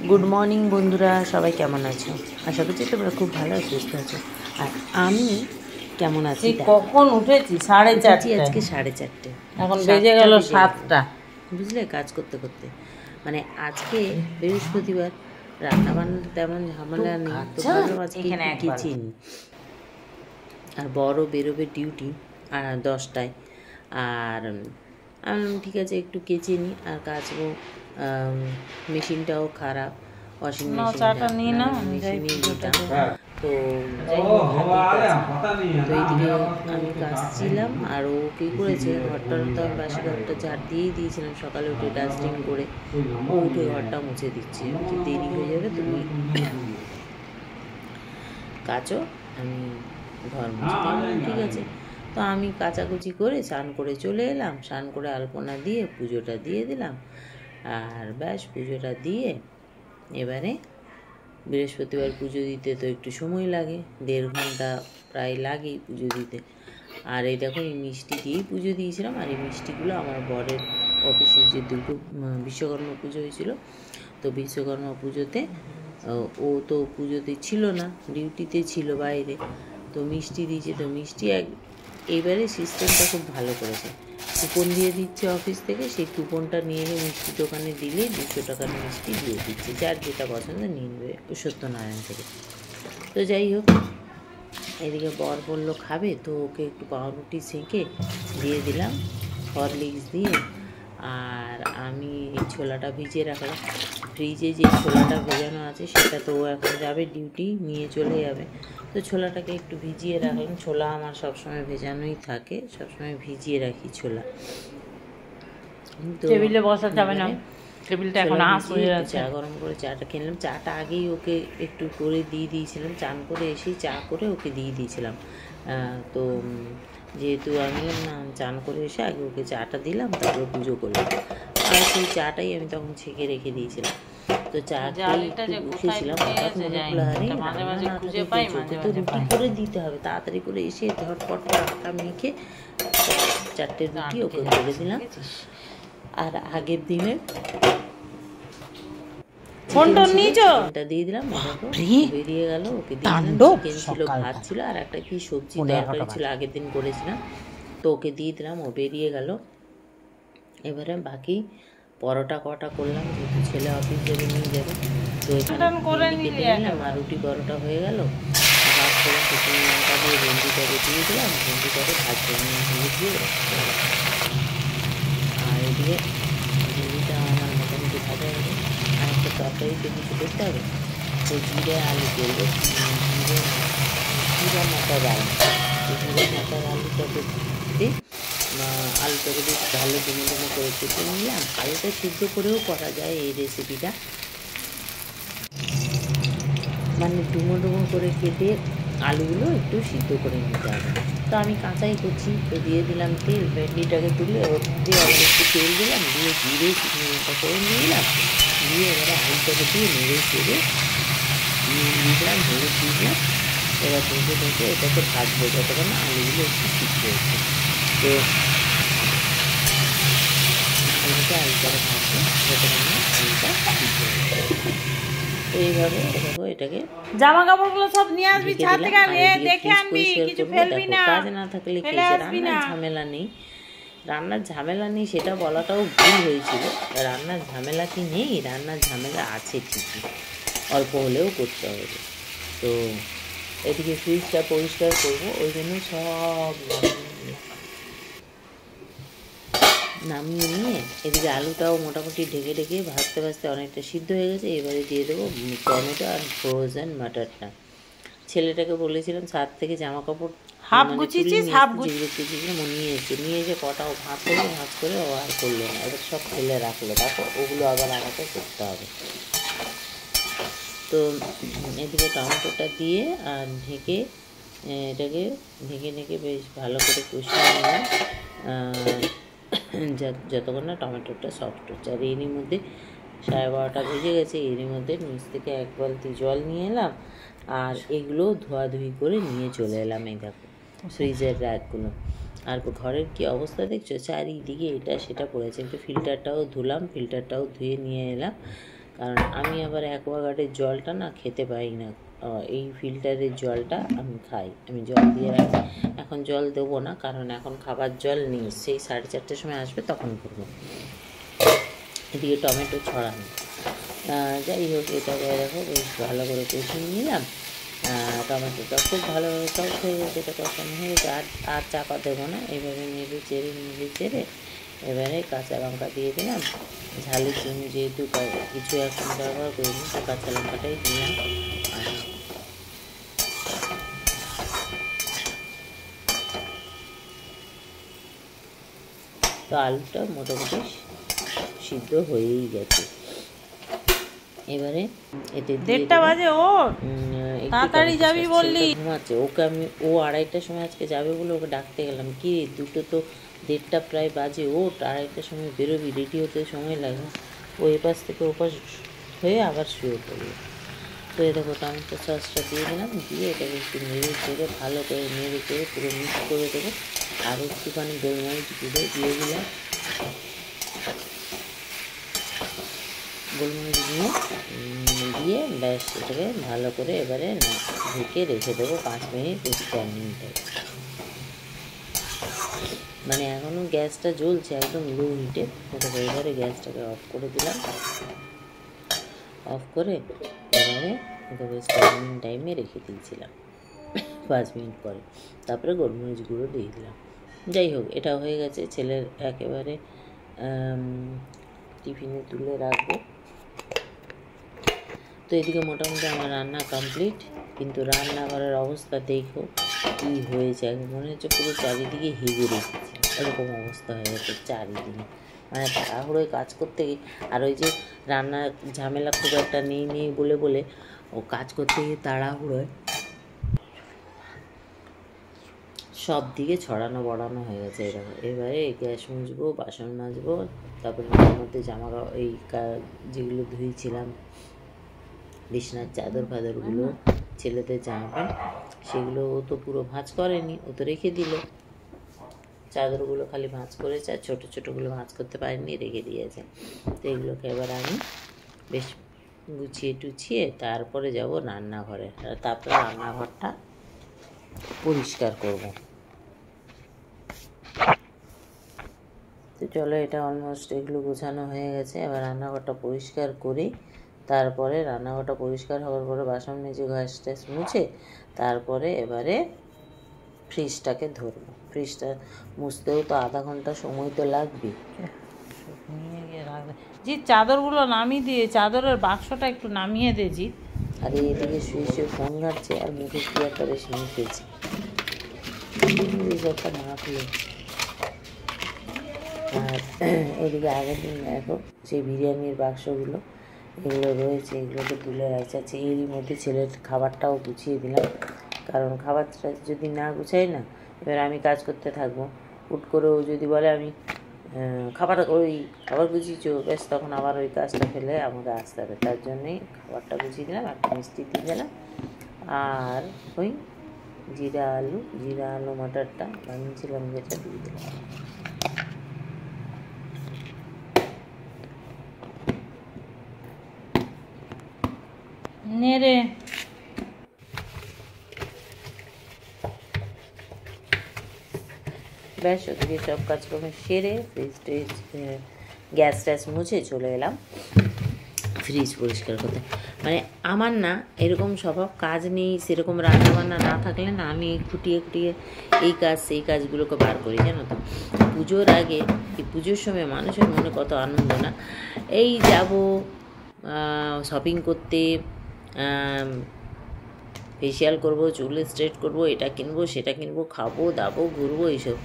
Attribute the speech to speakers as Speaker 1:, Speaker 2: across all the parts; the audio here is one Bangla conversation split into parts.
Speaker 1: গুড মর্নিং বন্ধুরা, সবাই কেমন আছো? আশা করছি তোমরা খুব ভালো সুস্থ আছো। আর আমি কেমন আছি,
Speaker 2: কখন উঠেছি? 4:30।
Speaker 1: আজকে 4:30,
Speaker 2: এখন বেজে গেল 7টা।
Speaker 1: বুঝলে, কাজ করতে করতে। মানে আজকে বৃহস্পতিবার, রান্না বান্না তেমন ঝামেলা নেই, তো ভাবলাম আজকে কেচে নিই। আর বড় বেরোবে ডিউটি আর 10টায়, আর আমি ঠিক আছে একটু কেচে নিই আর কাচবো। মেশিনটাও খারাপ, ওয়াশিং মেশিনটা মেশিনেই নিতাম। তো যাই হোক, তো এইদিকে আমি কাচছিলাম আর ও কী করেছে, ঘরটা তো আমি বাসি ঘরটা ঝাড় দিয়েই দিয়েছিলাম সকালে উঠে ডাস্টিং করে। ও উঠে ঘরটা মুছে দিচ্ছে, যে দেরি হয়ে যাবে তুমি কাচো, আমি ঘর মুছে দিলাম। ঠিক আছে, তো আমি কাচাকুচি করে স্নান করে চলে এলাম। স্নান করে আলপনা দিয়ে পুজোটা দিয়ে দিলাম। আর ব্যাস, পুজোটা দিয়ে এবারে বৃহস্পতিবার পুজো দিতে তো একটু সময় লাগে, 1.5 ঘন্টা প্রায় লাগেই পুজো দিতে। আর এই দেখো, এই মিষ্টি দিয়েই পুজো দিয়েছিলাম। আর এই মিষ্টিগুলো আমার বরের অফিসে যে বিশ্বকর্মা পুজো হয়েছিল, তো বিশ্বকর্মা পুজোতে ও তো পুজোতে ছিল না, ডিউটিতে ছিল বাইরে, তো মিষ্টি দিয়েছে। তো মিষ্টি এইবারে সিস্টেমটা খুব ভালো করেছে, কুপন দিয়ে দিচ্ছে অফিস থেকে, সেই কুপনটা নিয়ে এনে মিষ্টি দোকানে দিলেই 200 টাকার মিষ্টি দিয়ে দিচ্ছে, যার যেটা পছন্দ নিয়ে নেবে সত্যনারায়ণ থেকে। তো যাই হোক, এদিকে বর বললো খাবে, তো ওকে একটু পাউরুটি সেঁকে দিয়ে দিলাম হরলিক্স দিয়ে। আর আমি এই ছোলাটা ভিজিয়ে রাখলাম ফ্রিজে, যে ছোলাটা ভেজানো আছে সেটা তো এখন যাবে ডিউটি, নিয়ে চলে যাবে। তো ছোলাটাকে একটু ভিজিয়ে রাখলাম। ছোলা আমার সবসময় ভেজানোই থাকে, সবসময় ভিজিয়ে রাখি ছোলা। তো
Speaker 2: টেবিলে বসা যাবে না, টেবিলটা এখন
Speaker 1: চা গরম করে চাটা খেলাম। চাটা আগেই ওকে একটু করে দিয়ে দিয়েছিলাম, চান করে এসেই চা করে ওকে দিয়ে দিয়েছিলাম। তো যেহেতু আমি না চান করে এসে আগে ওকে চাটা দিলাম, তারপরে পুজো করলাম। আর সেই চাটাই আমি তখন ছেঁকে রেখে দিয়েছিলাম। তো চা খেয়ে বসেছিলাম, হঠাৎ মনে পড়লো, আরে চোখে তো রুটি করে দিতে হবে, তাড়াতাড়ি করে এসে ঝটপট আটা মেখে 4টে রুটি ওকে করে দিলাম। আর আগের দিনে ফোনটা দিয়ে দিলাম, বেরিয়ে গেল। ওকে চিকেন ছিল, ভাত ছিল, আর একটা কি সবজি তরকারি ছিল আগের দিন করেছিলাম, তো ওকে দিয়ে দিলাম, ও বেরিয়ে গেল। এবারে বাকি পরোটা কটা করলাম, যেহেতু ছেলে অফিস যাবে, নিয়ে যাবে, তো এখানে কেটে নিলাম। আর রুটি পরোটা হয়ে গেল। ভাত করে শুকনো লঙ্কা দিয়ে ভেন্ডিটাকে দিয়ে দিলাম, ভেন্ডিটাকে ভাজতে দিয়ে। আর এদিকে ভেন্ডিটা আমার মোটামুটি ভাজা হয়ে গেছে। আর একটা তরকারিতে কিছু করতে হবে, তো জিরে আলু করবো, জিরা মটর আলু। জিরা মটর আলুটাকে দিয়ে আলুটাকে বেশ ভালো ডুমো ডুমো করে কেটে নিলাম। আলুটা সিদ্ধ করেও করা যায় এই রেসিপিটা, মানে ডুমো ডুমো করে কেটে আলুগুলো একটু সিদ্ধ করে নিতে হবে। তো আমি কাঁচাই করছি, তো দিয়ে দিলাম তেল, ভেন্ডিটাকে তুলে ওর দিয়ে আবার একটু তেল দিলাম, দিয়ে জিরে শুকনো লঙ্কা করে নিয়ে দিলাম, দিয়ে এবারে আলুটাকে দিয়ে নেড়ে চেড়ে দিয়ে দিলাম, হলুদ দিয়ে দিলাম। এবার ঢেকে ঢেকে এটাকে ভাজবো যতক্ষণ না আলুগুলো একটু সিদ্ধ হচ্ছে। তো আলুটাকে ভাজবো যতক্ষণ না আলুটা সিদ্ধ হচ্ছে। তো এইভাবে দেখো, এটাকে
Speaker 2: জামা কাপড়গুলো সব নিয়ে আসবি ছাদ থেকে, দেখে আনবি, কিছু ফেলবি না।
Speaker 1: কাজ না থাকলে রান্নার ঝামেলা নেই, রান্নার ঝামেলা নেই সেটা বলাটাও ভুল হয়েছিল। রান্নার ঝামেলা কি নেই, রান্নার ঝামেলা আছে ঠিকই, অল্প হলেও করতে হবে। তো এদিকে ফ্রিজটা পরিষ্কার করবো, ওই জন্য সব নামিয়ে নিয়ে এদিকে আলুটাও মোটামুটি ঢেকে ঢেকে ভাজতে ভাজতে অনেকটা সিদ্ধ হয়ে গেছে। এবারে দিয়ে দেবো টমেটো আর ফ্রোজেন মাটারটা। ছেলেটাকে বলেছিলাম ছাদ থেকে জামা কাপড় যেগুলো কেচেছিলাম ও নিয়ে এসে কটাও ভাঁজ করে ও আর করলো না, এবার সব ফেলে রাখলো। তারপর ওগুলো আবার আমাকে করতে হবে। তো এদিকে টমেটোটা দিয়ে আর ঢেকে এটাকে ঢেকে বেশ ভালো করে কষিয়ে নিলাম, যতক্ষণ না টমেটোটা সফট হচ্ছে। আর এরই মধ্যে 12:30 বেজে গেছে। এরই মধ্যে নিচ থেকে 1 বালতি জল নিয়ে এলাম, আর এগুলো ধোয়াধুয়ি করে নিয়ে চলে এলাম। এই দেখো ফ্রিজের র্যাকগুলো। আর ঘরের কি অবস্থা দেখছো, চারিদিকে এটা সেটা পড়েছে। একটু ফিল্টারটাও ধুলাম, ফিল্টারটাও ধুয়ে নিয়ে এলাম, কারণ আমি আবার অ্যাকোয়াগার্ডের জলটা না খেতে পারি না, এই ফিল্টারের জলটা আমি খাই, আমি জল দিয়ে রাখি। এখন জল দেবো না, কারণ এখন খাবার জল নেই, সেই 4:30টার সময় আসবে তখন করবো। এদিকে টমেটো ছড়ানো, যাই হোক এটাকে দেখো বেশ ভালো করে কষিয়ে নিলাম। টমেটোটা খুব ভালো টক হয়ে গেছে, এটা কষানো হয়ে গেছে, আর চাপা দেবো না। এবারে নেড়ে চেড়ে এবারে কাঁচা লঙ্কা দিয়ে দিলাম। ঝালের জন্য যেহেতু কিছু এখন ব্যবহার করিনি, তো কাঁচা লঙ্কাটাই দিলাম। তো আলুটা মোটামুটি সিদ্ধ হয়েই গেছে। এবারে এতে
Speaker 2: 1:30 বাজে, ও তাড়াতাড়ি যাবি বললি।
Speaker 1: ঘুমাচ্ছে, ওকে আমি, ও 2:30টার সময় আজকে যাবে বলে ওকে ডাকতে গেলাম, কি দুটো তো 1:30 প্রায় বাজে, ও 2:30টার সময় বেরোবি, রেডি হতে সময় লাগে। ও এপাশ থেকে ওপাশ হয়ে আবার শুয়ে পড়বে। তো এই দেখো টমেটো সসটা দিয়ে দিলাম, দিয়ে এটাকে একটু নেড়ে চেড়ে ভালো করে নেড়ে চেড়ে পুরো মিক্স করে দেবো। আর একটুখানি গোলমরিচ গুঁড়ো দিয়ে দিলাম, গোলমরিচ দিয়ে ব্যাস এটাকে ভালো করে এবারে ঢেকে রেখে দেবো 5 মিনিট স্ট্যান্ডিং টাইম। মানে এখনও গ্যাসটা জ্বলছে একদম লো হিটে। ওটাকে এবারে গ্যাসটাকে অফ করে দিলাম, অফ করে এবারে ওটাকে স্ট্যান্ডিং টাইমে রেখে দিয়েছিলাম 5 মিনিট পরে। তারপরে গোলমরিচ গুঁড়ো দিয়ে দিলাম। যাই হোক এটা হয়ে গেছে, ছেলের একেবারে টিফিনে তুলে রাখবো। তো এদিকে মোটামুটি আমার রান্না কমপ্লিট, কিন্তু রান্নাঘরের অবস্থা দেখো কী হয়েছে, মনে হচ্ছে পুরো চারিদিকে হেগে রেখেছি, এরকম অবস্থা হয়ে গেছে চারিদিকে। মানে তাড়াহুড়োয় কাজ করতে গিয়ে, আর ওই যে রান্নার ঝামেলা খুব একটা নেই বলে ও কাজ করতে গিয়ে তাড়াহুড়োয় সব দিকে ছড়ানো বড়ানো হয়ে গেছে এরকম। এবারে গ্যাস মুছবো, বাসন মাজবো, তারপরে মাঝে মধ্যে এই যেগুলো ধুয়েছিলাম বিছনার চাদর ফাদরগুলো, ছেলেদের জামা প্যান্ট, সেগুলো ও তো পুরো ভাঁজ করেনি, ও তো রেখে দিল। চাদরগুলো খালি ভাঁজ করেছে, আর ছোটো ছোটোগুলো ভাঁজ করতে পারেনি, রেখে দিয়েছে। তো এগুলোকে এবার আমি বেশ গুছিয়ে টুছিয়ে তারপরে যাব রান্নাঘরে, তারপরে রান্নাঘরটা পরিষ্কার করব। তো চলো, এটা অলমোস্ট এগুলো গোছানো হয়ে গেছে। এবার রান্নাঘরটা পরিষ্কার করি, তারপরে রান্নাঘরটা পরিষ্কার হওয়ার পরে বাসন মেজে ঘাস টাস মুছে তারপরে এবারে ফ্রিজটাকে ধরবো। ফ্রিজটা মুছতেও তো আধা ঘন্টা সময় তো লাগবে।
Speaker 2: নিয়ে গিয়ে রাখবে জি, চাদরগুলো নামিয়ে দিয়ে, চাদরের বাক্সটা একটু নামিয়ে দে জি।
Speaker 1: আর এদিকে শুয়ে শুয়ে ফোন ঘাটছে আর মুখে কি একটা বেশ মুখেছে, একটা মাখলো। আর এদিকে আগের দিন দেখো সেই বিরিয়ানির বাক্সগুলো এগুলো রয়েছে, এগুলোকে তুলে রাখছে। আছে এরই মধ্যে ছেলের খাবারটাও গুছিয়ে দিলাম, কারণ খাবারটা যদি না গুছাই না, এবার আমি কাজ করতে থাকবো, হুট করেও যদি বলে আমি খাবার গুছিয়েছো, বেশ তখন আবার ওই কাজটা ফেলে আমাকে আসতে হবে। তার জন্যই খাবারটা গুছিয়ে দিলাম, একটা মিষ্টি দিয়ে দিলাম, আর ওই জিরা আলু মটরটা বানিয়েছিলাম যেটা দিয়ে দিলাম।
Speaker 2: নেড়ে
Speaker 1: ব্যাস ওদিকে সব কাজকর্ম সেরে ফ্রিজ গ্যাস ট্যাস মুছে চলে এলাম ফ্রিজ পরিষ্কার করতে। মানে আমার না এরকম স্বভাব, কাজ নেই সেরকম, রান্নাবান্না না থাকলে না আমি খুঁটিয়ে এই কাজ সেই কাজগুলোকে বার করি, জানো তো। পুজোর আগে, এই পুজোর সময় মানুষের মনে কত আনন্দ না, এই যাব শপিং করতে, ফেসিয়াল করব, চুল স্ট্রেট করব, এটা কিনবো সেটা কিনবো, খাবো দাবো ঘুরবো এইসব।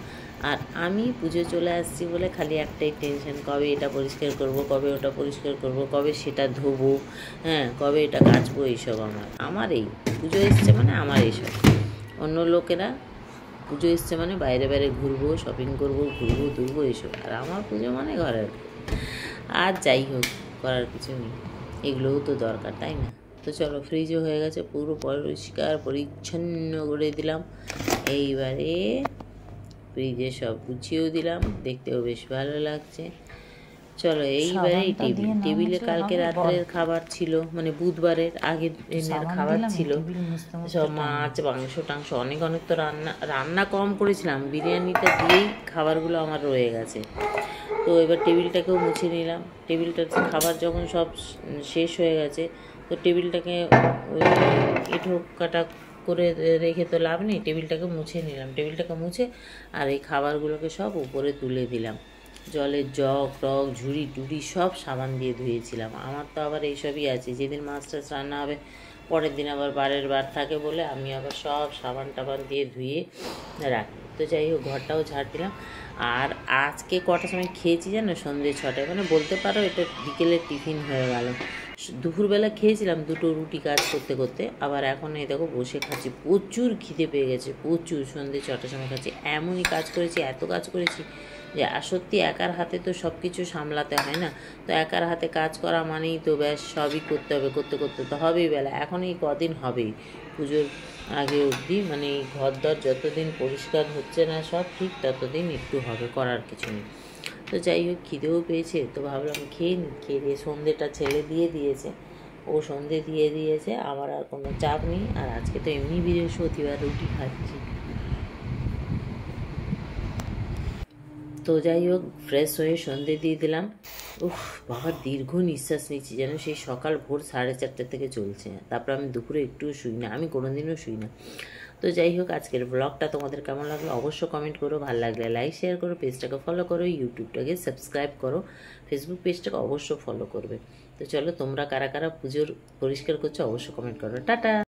Speaker 1: আর আমি পুজো চলে আসছি বলে খালি একটাই টেনশন, কবে এটা পরিষ্কার করব, কবে ওটা পরিষ্কার করব, কবে সেটা ধোবো, কবে এটা কাচবো, এইসব আমার এই পুজো এসছে মানে আমার এইসব। অন্য লোকেরা পুজো এসছে মানে বাইরে ঘুরবো, শপিং করবো, ঘুরবো তুলবো এইসব, আর আমার পুজো মানে ঘরের। আর যাই হোক, করার কিছু নেই, এগুলোও তো দরকার, তাই না। তো চলো, ফ্রিজও হয়ে গেছে, পুরো পরিষ্কার পরিচ্ছন্ন করে দিলাম। এইবারে ফ্রিজে সব গুছিয়েও দিলাম, দেখতেও বেশ ভালো লাগছে। চলো এইবারে
Speaker 2: সাবানটা দিয়ে
Speaker 1: টেবিলে
Speaker 2: নামাচ্ছে,
Speaker 1: কালকে
Speaker 2: হবে
Speaker 1: রাত্রের খাবার ছিল, মানে বুধবারের আগের দিনের
Speaker 2: সাবান
Speaker 1: খাবার
Speaker 2: দিলাম,
Speaker 1: ছিল
Speaker 2: টেবিল মুছতে মুছতে
Speaker 1: সব মাছ মাংস টাংস অনেক অনেক তো রান্না কম করেছিলাম, বিরিয়ানিটা দিয়েই খাবারগুলো আমার রয়ে গেছে। তো এবার টেবিলটাকেও মুছে নিলাম। টেবিলটার খাবার যখন সব শেষ হয়ে গেছে, তো টেবিলটাকে ওই এঁঠো কাটা করে রেখে তো লাভ নেই, টেবিলটাকে মুছে নিলাম। টেবিলটাকে মুছে আর এই খাবারগুলোকে সব উপরে তুলে দিলাম। জলের জগ টগ ঝুড়ি টুড়ি সব সাবান দিয়ে ধুয়েছিলাম। আমার তো আবার এইসবই আছে, যেদিন মাছ টাছ রান্না হবে পরের দিন আবার বারের বার থাকে বলে আমি আবার সব সাবান টাবান দিয়ে ধুয়ে রাখি। তো যাই হোক, ঘরটাও ঝাড় দিলাম। আর আজকে কটার সময় খেয়েছি জানো? সন্ধ্যে 6টায়, মানে বলতে পারো এটা বিকেলের টিফিন হয়ে গেল। দুপুরবেলা খেয়েছিলাম 2টো রুটি কাজ করতে করতে, আবার এখন এই দেখো বসে খাচ্ছি। প্রচুর খিদে পেয়ে গেছে, প্রচুর। সন্ধ্যে 6টার সময় খাচ্ছি, এমনই কাজ করেছি, এত কাজ করেছি যে আর সত্যি একার হাতে তো সব কিছু সামলাতে হয় না। তো একার হাতে কাজ করা মানেই তো ব্যাস সবই করতে হবে, করতে করতে তো হবেই বেলা। এখন এই কদিন হবেই, পুজোর আগে অবধি, মানে এই ঘর দর যতদিন পরিষ্কার হচ্ছে না সব ঠিক, ততদিন একটু হবে, করার কিছু নেই। তো যাই হোক, খিদেও পেয়েছে, তো ভাবলাম খেয়ে নিই। খেয়ে দিয়ে সন্ধ্যেটা ছেলে দিয়ে দিয়েছে, ও সন্ধ্যে দিয়ে দিয়েছে, আমার আর কোনো চাপ নেই। আর আজকে তো এমনি বৃহস্পতিবার, রুটি খাচ্ছি। তো যাই হোক, ফ্রেশ হয়ে সন্ধ্যে দিয়ে দিলাম। উফ বাবা, দীর্ঘ নিঃশ্বাস নিচ্ছি যেন সেই সকাল ভোর 4:30 থেকে চলছে। তারপর আমি দুপুরে একটুও শুই না, আমি কোনোদিনও শুই না। তো যাই হোক, আজকের ব্লগটা তোমাদের কেমন লাগলো অবশ্য কমেন্ট করো, ভালো লাগলে লাইক শেয়ার করো, পেজটাকে ফলো করো, ইউটিউবটাকে সাবস্ক্রাইব করো, ফেসবুক পেজটাকে অবশ্য ফলো করবে। তো চলো, তোমরা কারা কারা পুজোর পরিষ্কার করছো অবশ্য কমেন্ট করো। টাটা।